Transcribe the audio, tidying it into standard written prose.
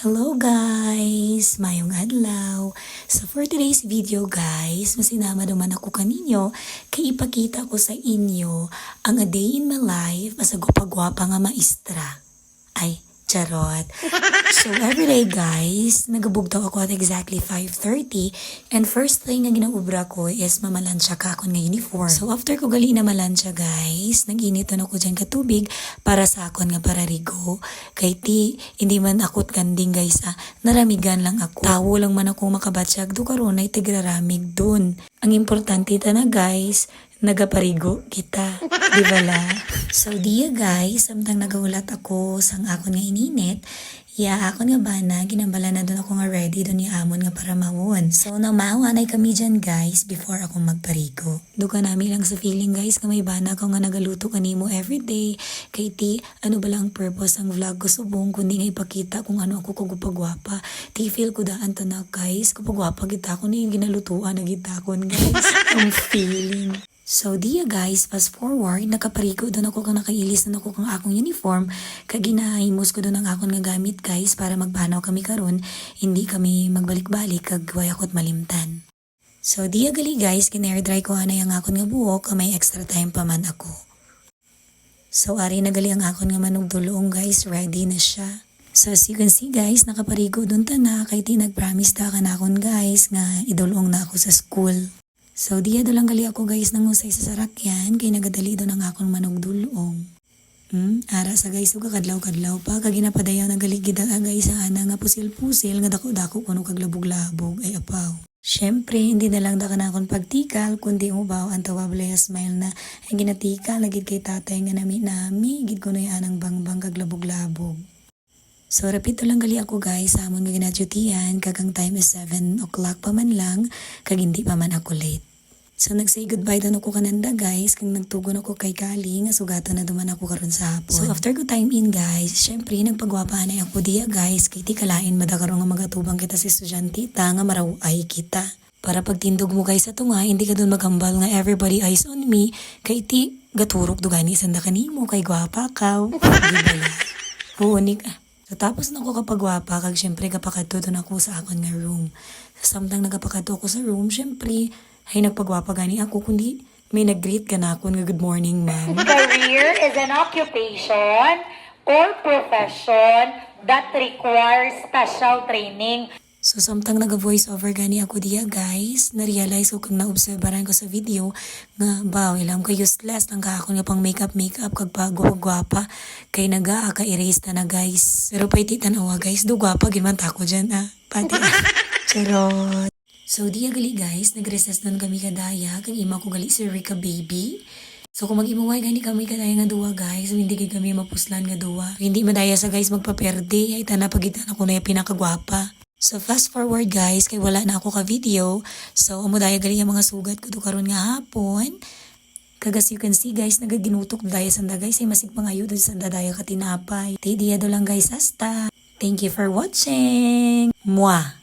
Hello guys! Mayong adlaw! So for today's video guys, masinama naman ako kaninyo kay ipakita ko sa inyo ang a day in my life as a gwapa-gwapa nga maestra. Ay, charot! So everyday guys, nagabugtaw ako at exactly 5:30 and first thing na ginaubra ko is mamalansya ka akong nga uniform. So after ko gali na malansya guys, nag-initon ako dyan katubig para sa akon nga pararigo. Kay hindi man akot kanding guys naramigan lang ako. Tawo lang man ako makabatsyag do karon ay tigraramig dun. Ang importante na guys, nagaparigo kita. Di ba la? So diya guys, samtang nagaulat ako sang akon nga ininit, akon nga bana, ginambala na doon ako nga ready doon ni amon nga para mawon. So namawan ay kami dyan guys before ako magparigo. Duka namin lang sa feeling guys, may bana ko nga nagaluto kanimo everyday. Kay ano ba lang purpose ang vlog ko subong kundi nga ipakita kung ano ako kagupagwapa. Feel ko daan na guys, kapagwapa kita ko na yung ginalutuan na gitakon guys. Ang feeling. So diya guys, fast forward, nakaparigo doon ako kang nakailis na ako kang akong uniform, kaginahimos ko doon ang akong nga gamit guys para magbanaw kami karon, hindi kami magbalik-balik kag wayakot malimtan. So diya gali guys, kinair-dry ko anay ang akong nga buhok, may extra time pa man ako. So ari na gali ang akong nga manugdulong guys, ready na siya. So as you can see guys, nakaparigo doon ta na, kay nagpromise ta ka na akong guys nga idulong na ako sa school. So diya dolang gali ako guys nang usay sa sarakyan kay nagadali do nang akong manugdulong. Ara sa guys ug kadlaw-kadlaw pa kag ginapadayaw na gali gid guys sa ana nga pusil-pusil nga dako-dako kuno kag labog-labog ay apaw. Syempre hindi na lang da kana akong pagtikal kundi ubaw ang tawable smile na ang ginatikal lagid kay tatay nga nami gid kuno anang bangbang kag labog-labog. So rapito lang gali ako guys sa amon nga ginadyutian kag ang time is 7 o'clock pa man lang kag hindi pa man ako late. So nag-say goodbye doon ako kananda guys kung nagtugon ako kay Kali nga sugatan na duman ako karon sa hapon. So after ko time in guys, syempre nagpagwapaan na ako diya guys kay kalain madakaron nga magatubang kita sa estudyante ta nga maraway kita. Para pagtindog mo guys sa tunga, hindi ka doon maghambal nga everybody eyes on me kay gaturok dugani sanda kanimo kay gwapa ka. Di ba la? Huonik So tapos na ako kapagwapa kag syempre kapakadto doon ako sa akon nga room. Samtang nagapakadto ako sa room, syempre ay nagpagwapa gani ako kundi may nag-greet ka na ako nga good morning ma'am. Career is an occupation or profession that requires special training. So samtang naga-voice over gani ako diya guys, na-realize ko kung naobserbaran ko sa video nga ilam ko useless lang ka ako nga pang makeup kag pagwapa kay ka-erase na guys. Pero pa'y titanawa guys, do gwapa giman tako dyan pati charot. So diya gali guys, nag-recess nun kami kadaya kag ima ko gali si Rika baby. So kung mag-imuway gani kami kadaya nga duwa guys, hindi kami mapuslan nga duwa. Hindi madaya sa guys magpaperde, ay tana pagitan ako na yung pinakagwapa. So fast forward guys, kay wala na ako ka video. So amudaya gali yung mga sugat ko do karon nga hapon. Kag as you can see guys, nagaginutok daya sanda guys, ay masig pangayo do sanda daya katinapay. Diya do lang guys hasta. Thank you for watching. Mwah!